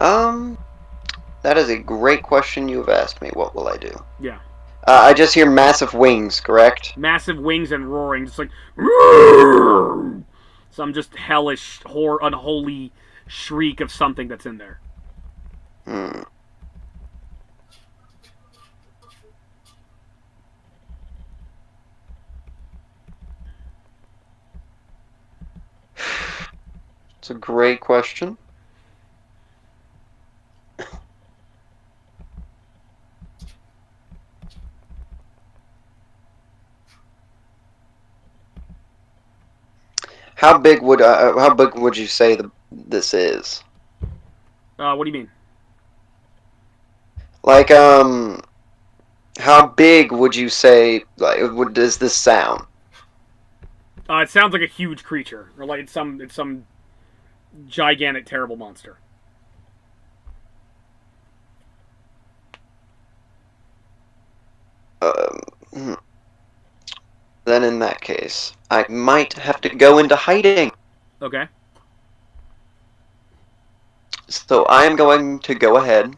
That is a great question you have asked me. What will I do? Yeah. I just hear massive wings, correct? Massive wings and roaring, just like some just hellish, unholy shriek of something that's in there. Hmm. It's a great question. How big would you say this is? What do you mean? Like how big would you say does this sound? It sounds like a huge creature, or like it's some gigantic, terrible monster. Hmm. Then in that case, I might have to go into hiding. Okay. So I am going to go ahead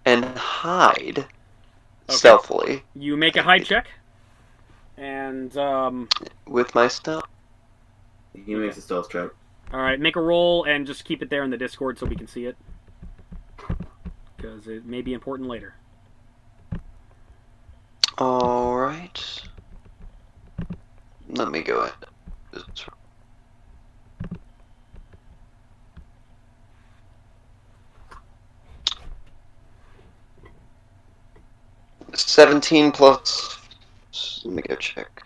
and hide stealthily. You make a hide check, and with my stealth. He makes a stealth check. all right, make a roll and just keep it there in the Discord so we can see it, because it may be important later. All right. Let me go ahead. 17 plus. Let me go check.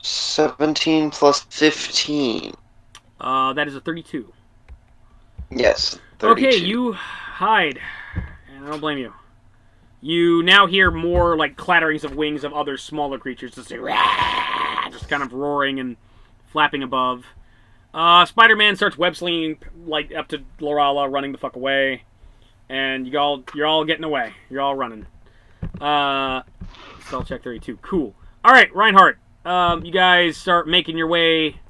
17 plus 15. That is a 32. Yes. 32. Okay, you hide, and I don't blame you. You now hear more like clatterings of wings of other smaller creatures, just kind of roaring and flapping above. Spider-Man starts web slinging like up to Lorala, running the fuck away, and you're all getting away. You're all running. Stealth check 32. Cool. All right, Reinhardt. You guys start making your way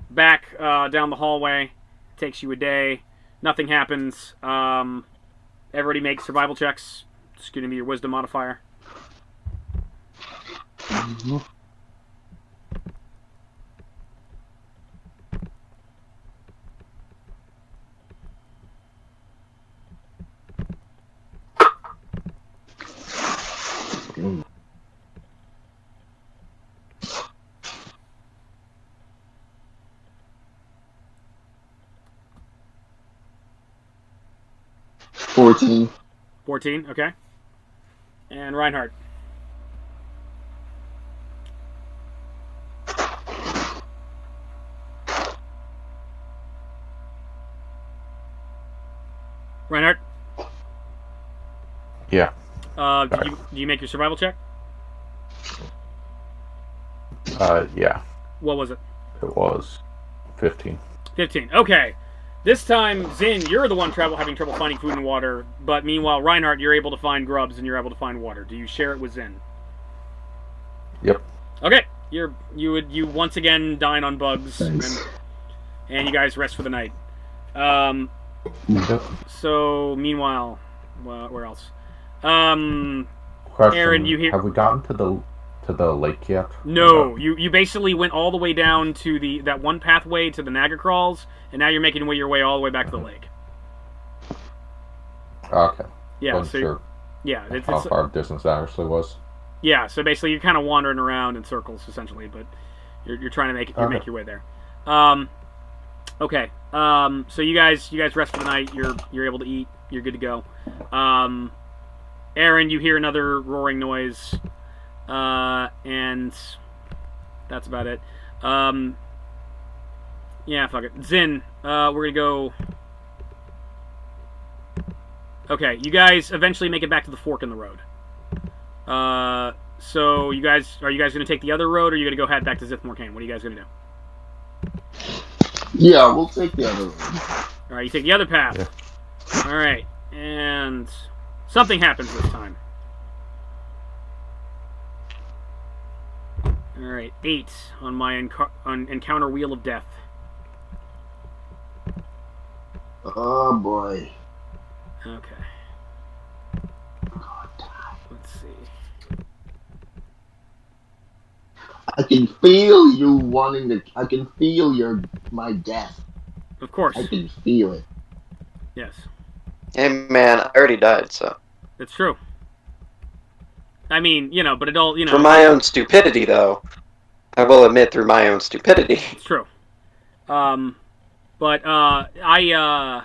back down the hallway. Takes you a day. Nothing happens. Everybody makes survival checks. It's going to be your wisdom modifier. Mm-hmm. Mm. 14. 14, okay. And Reinhardt. Reinhardt? Yeah. Did you make your survival check? Yeah. What was it? It was 15. 15. Okay. This time, Zin, you're the one having trouble finding food and water, but meanwhile, Reinhardt, you're able to find grubs and you're able to find water. Do you share it with Zin? Yep. Okay. You once again dine on bugs, Thanks. and you guys rest for the night. Yep. So, meanwhile, where else? Question, Aaron, you hear? have we gotten to the lake yet? No, you basically went all the way down to that one pathway to the Naga Crawls, and now you're making your way all the way back to the lake. Okay. Yeah, Wasn't sure yeah, how far distance that actually was. yeah. So basically, you're kind of wandering around in circles essentially, but you're trying to make your way there. Okay. So you guys rest for the night. You're able to eat. You're good to go. Aaron, you hear another roaring noise, and that's about it. Yeah, fuck it. Zin, we're gonna go. Okay, you guys eventually make it back to the fork in the road. So are you guys gonna take the other road, or are you gonna go head back to Zith Morcaine? What are you guys gonna do? Yeah, we'll take the other one. All right, you take the other path. Yeah. All right, and something happens this time. All right, 8 on my encounter wheel of death. Oh boy. Okay. Let's see. I can feel you wanting to. I can feel my death. Of course. I can feel it. Yes. Hey man, I already died, so. It's true. I mean, but it all, For my own stupidity, though. I will admit, through my own stupidity. It's true. But I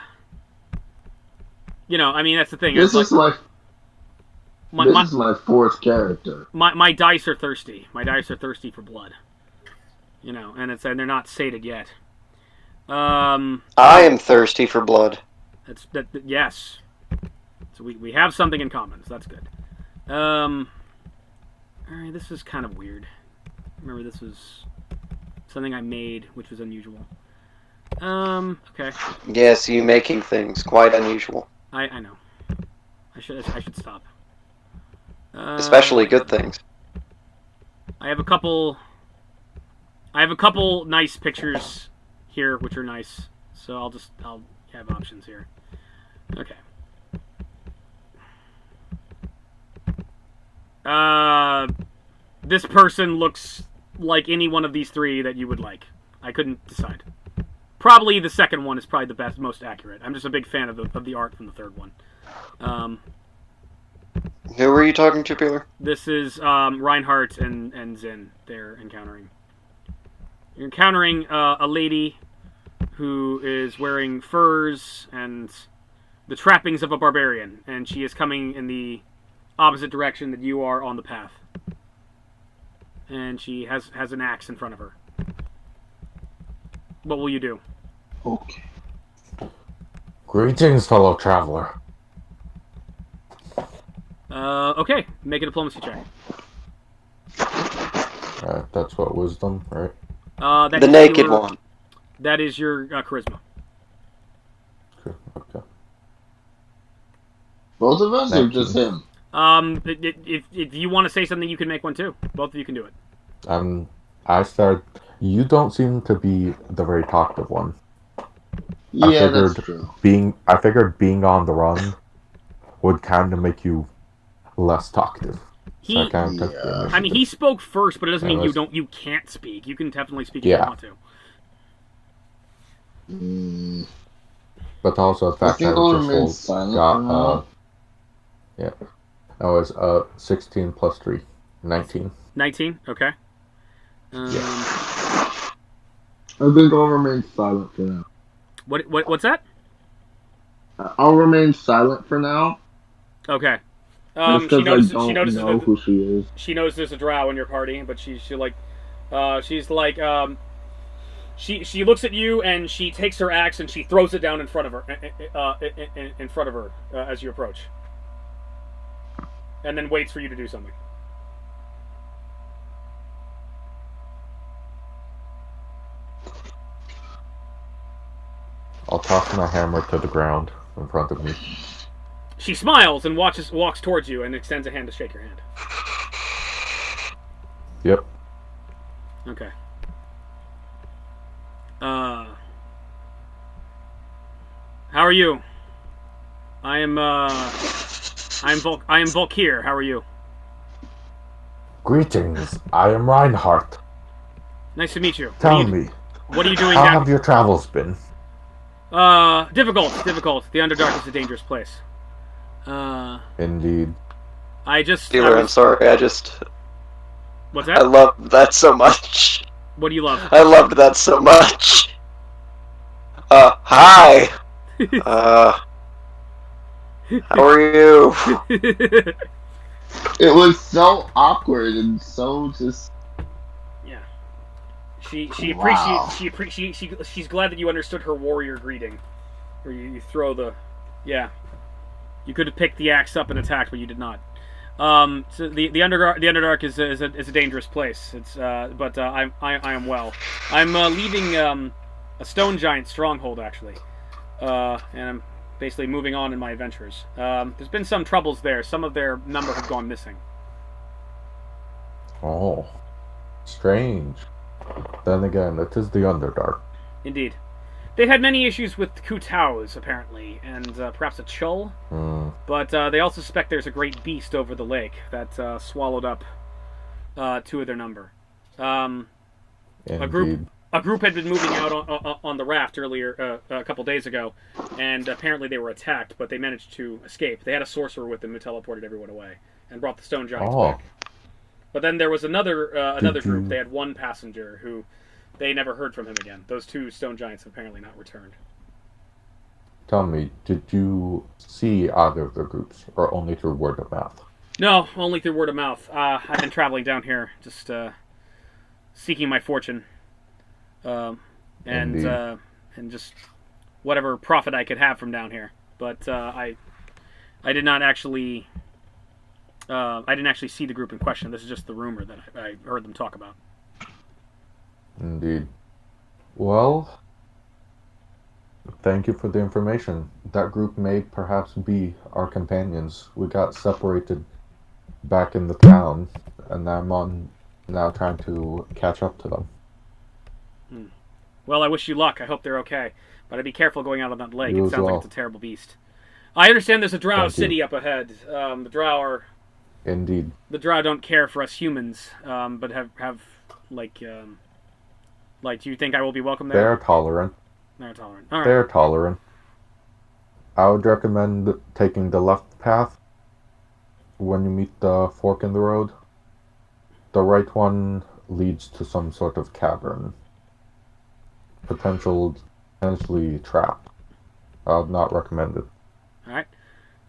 that's the thing. This is like, this is my fourth character. My dice are thirsty. My dice are thirsty for blood. And they're not sated yet. I am thirsty for blood. Yes. So we have something in common. So that's good. All right, this is kind of weird. Remember, this was something I made, which was unusual. Okay. Yes, you making things quite unusual. I know. I should stop. Especially good things. I have a couple nice pictures here, which are nice. So I'll have options here. Okay. This person looks like any one of these three that you would like. I couldn't decide. Probably the second one is probably the best, most accurate. I'm just a big fan of the art from the third one. Who were you talking to, Peeler? This is Reinhardt and Zin. They're encountering. You're encountering a lady who is wearing furs and the trappings of a barbarian, and she is coming in the opposite direction that you are on the path. And she has an axe in front of her. What will you do? Okay. Greetings, fellow traveler. Okay. Make a diplomacy check. That's what wisdom, right? That's the naked one. That is your charisma. Okay. Both of us, or just him? If you want to say something, you can make one too. Both of you can do it. You don't seem to be the very talkative one. Yeah, that's true. I figured being on the run would kind of make you less talkative. I mean, he spoke first, but it doesn't mean you can't speak. You can definitely speak if you want to. But also the fact that I just got yeah. That was 16 plus 3. 19. 19? Okay. I think I'll remain silent for now. What's that? I'll remain silent for now. Okay. She notices who she is. She knows there's a drow in your party, but she looks at you and she takes her axe and she throws it down in front of her, as you approach, and then waits for you to do something. I'll toss my hammer to the ground in front of me. She smiles and walks towards you and extends a hand to shake your hand. Yep. Okay. How are you? I am Volkir. How are you? Greetings. I am Reinhardt. Nice to meet you. Tell me. What are you doing How down? have your travels been? Difficult. The Underdark is a dangerous place. Indeed. Steeler, I'm sorry, What's that? I loved that so much. What do you love? I loved that so much. Hi. How are you? It was so awkward and so just... Yeah. She Wow. appreciates she's glad that you understood her warrior greeting. Where you throw the... Yeah. You could have picked the axe up and attacked, but you did not. So the Underdark is a dangerous place. But I am well. I'm leaving a stone giant stronghold actually, and I'm basically moving on in my adventures. There's been some troubles there. Some of their number have gone missing. Oh, strange. Then again, it is the Underdark. Indeed, They've had many issues with Kutaos, apparently, and perhaps a Chull. But they also suspect there's a great beast over the lake that swallowed up 2 of their number. A group had been moving out on the raft earlier, a couple days ago, and apparently they were attacked, but they managed to escape. They had a sorcerer with them who teleported everyone away and brought the stone giants back. But then there was another group. They had 1 passenger who they never heard from him again. Those 2 stone giants have apparently not returned. Tell me, did you see either of the groups, or only through word of mouth? No, only through word of mouth. I've been traveling down here, just seeking my fortune, and just whatever profit I could have from down here. But I did not actually. I didn't actually see the group in question. This is just the rumor that I heard them talk about. Indeed. Well, thank you for the information. That group may perhaps be our companions. We got separated back in the town, and I'm now trying to catch up to them. Well, I wish you luck. I hope they're okay. But I'd be careful going out on that lake. You It as sounds well. like it's a terrible beast. I understand there's a drow Thank you. city up ahead. The drow are... Indeed. The drow don't care for us humans, but have like, do you think I will be welcome there? They're tolerant. They're tolerant. All right. They're tolerant. I would recommend taking the left path when you meet the fork in the road. The right one leads to some sort of cavern. Potentially trap. I would not recommend it. All right.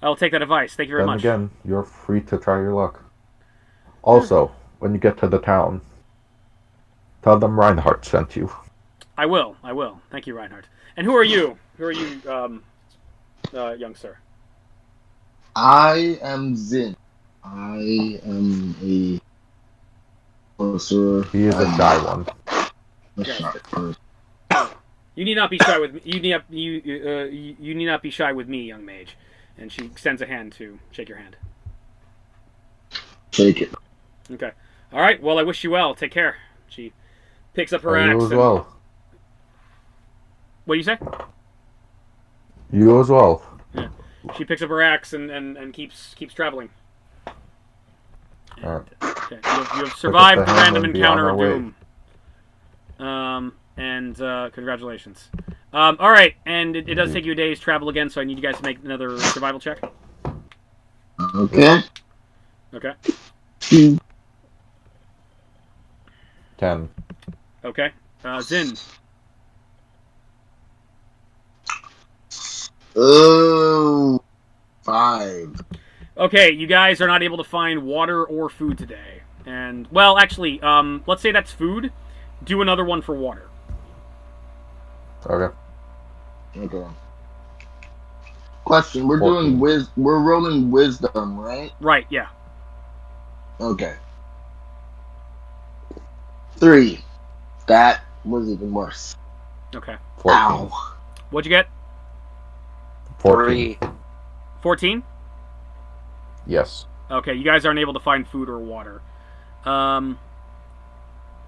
I'll take that advice. Thank you very Then much. again, you're free to try your luck. Also, when you get to the town, tell them Reinhardt sent you. I will. Thank you, Reinhardt. And who are you? Who are you, young sir? I am Zin. I am a sorcerer. He is a shy one. You need not be shy with me. You need not be shy with me, young mage. And she extends a hand to shake your hand. Shake it. Okay. All right. Well, I wish you well. Take care. She picks up her axe. You as well. What do you say? You as well. Yeah. She picks up her axe and keeps traveling. Alright. Okay. You have survived the random and be encounter on of our doom. And congratulations. All right, and it does take you a day's travel again, so I need you guys to make another survival check. Okay. Okay. 10. Okay. Zin. Oh, 5. Okay, you guys are not able to find water or food today. And, well, actually, let's say that's food. Do another one for water. Okay. Okay. Question: We're 14. doing we're rolling wisdom, right? Right, yeah. Okay. 3. That was even worse. Okay. 14. Ow. What'd you get? 14. 3. 14? Yes. Okay, you guys aren't able to find food or water.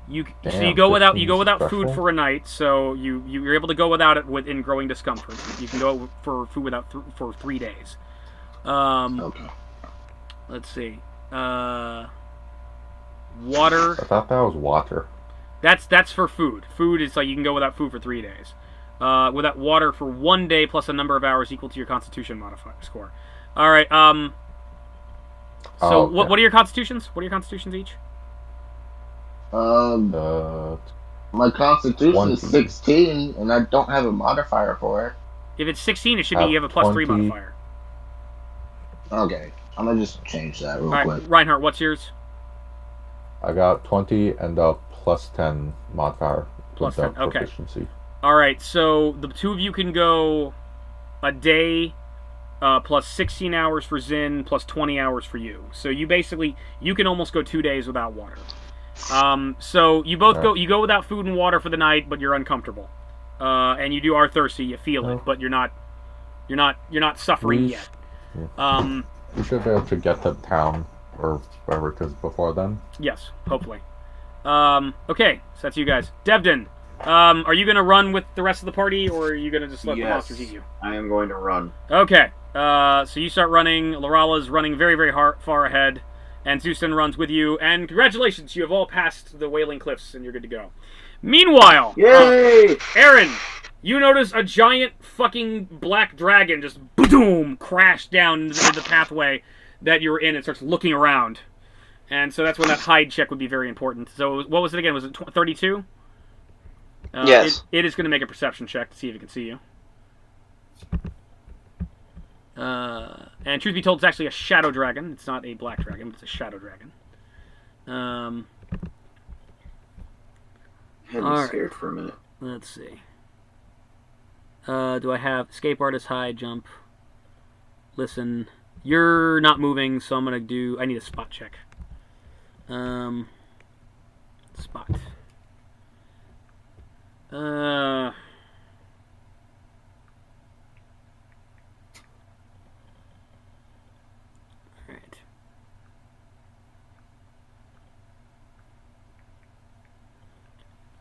You Damn, go without 15's food special. for a night, so you're able to go without it in growing discomfort. You can go for food for 3 days. Okay. Let's see. Water. I thought that was water. That's for food. Food is like you can go without food for 3 days. Without water for 1 day plus a number of hours equal to your Constitution modifier score. All right. So okay. what are your constitutions? What are your constitutions each? My constitution 20. is 16, and I don't have a modifier for it. If it's 16, it should be you have a plus 3 20. modifier. Okay, I'm gonna just change that real All quick. right, Reinhardt, what's yours? I got 20 and a plus 10 modifier. Plus with 10, okay. proficiency. All right, so the two of you can go a day plus 16 hours for Zin plus 20 hours for you. So you can almost go 2 days without water. So you both go without food and water for the night, but you're uncomfortable. And you are thirsty, you feel it, but you're not suffering yet. Yeah. We should be able to get to town or wherever it is before then. Yes, hopefully. Okay, so that's you guys. Devdan, Are you gonna run with the rest of the party, or are you gonna just let the monsters eat you? I am going to run. Okay. So you start running. Lorala's running very, very far ahead, and Zeuston runs with you. And congratulations, you have all passed the Wailing Cliffs, and you're good to go. Meanwhile, Yay! Aaron, you notice a giant fucking black dragon just boom crash down into the pathway that you were in and starts looking around. And so that's when that hide check would be very important. So what was it again? Was it 32? Yes. It is going to make a perception check to see if it can see you. And truth be told, it's actually a shadow dragon. It's not a black dragon, but it's a shadow dragon. Had me scared for a minute. Let's see. Do I have escape artist, hide, jump? Listen, you're not moving, so I'm going to do... I need a spot check. Spot. Alright.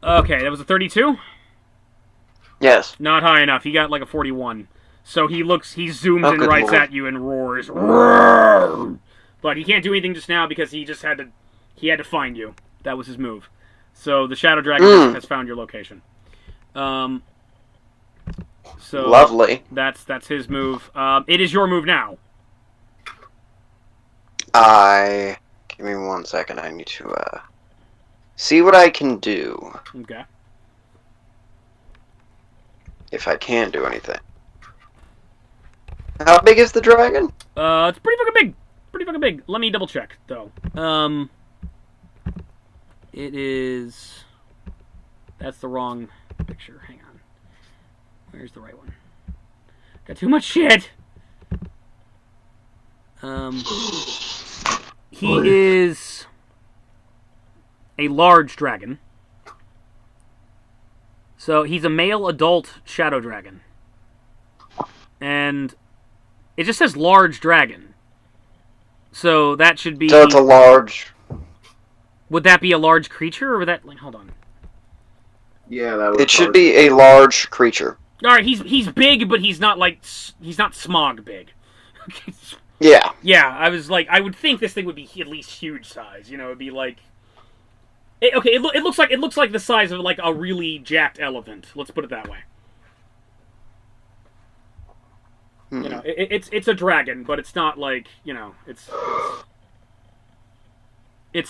Okay, that was a 32? Yes. Not high enough. He got like a 41. So he zooms in right at you and roars. But he can't do anything just now because he had to find you. That was his move. So the Shadow Dragon has found your location. So lovely. That's his move. It is your move now. Give me 1 second. I need to see what I can do. Okay. If I can do anything. How big is the dragon? It's pretty fucking big. Pretty fucking big. Let me double check though. It is. That's the wrong picture. Hang on. Where's the right one? Got too much shit. He is a large dragon. So he's a male adult shadow dragon. And it just says large dragon. So that should be... So it's a large... Would that be a large creature, or would that... Like, hold on. Yeah, that would... It should be a large creature. Alright, he's big, but he's not, like... He's not Smog big. Yeah. Yeah, I was like... I would think this thing would be at least huge size. You know, it'd be like... It looks like the size of, like, a really jacked elephant. Let's put it that way. You know, it's a dragon, but it's not like, you know, it's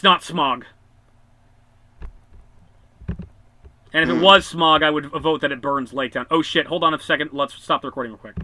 not Smog. And if it was Smog, I would vote that it burns Lake Town. Oh shit, hold on a second, let's stop the recording real quick.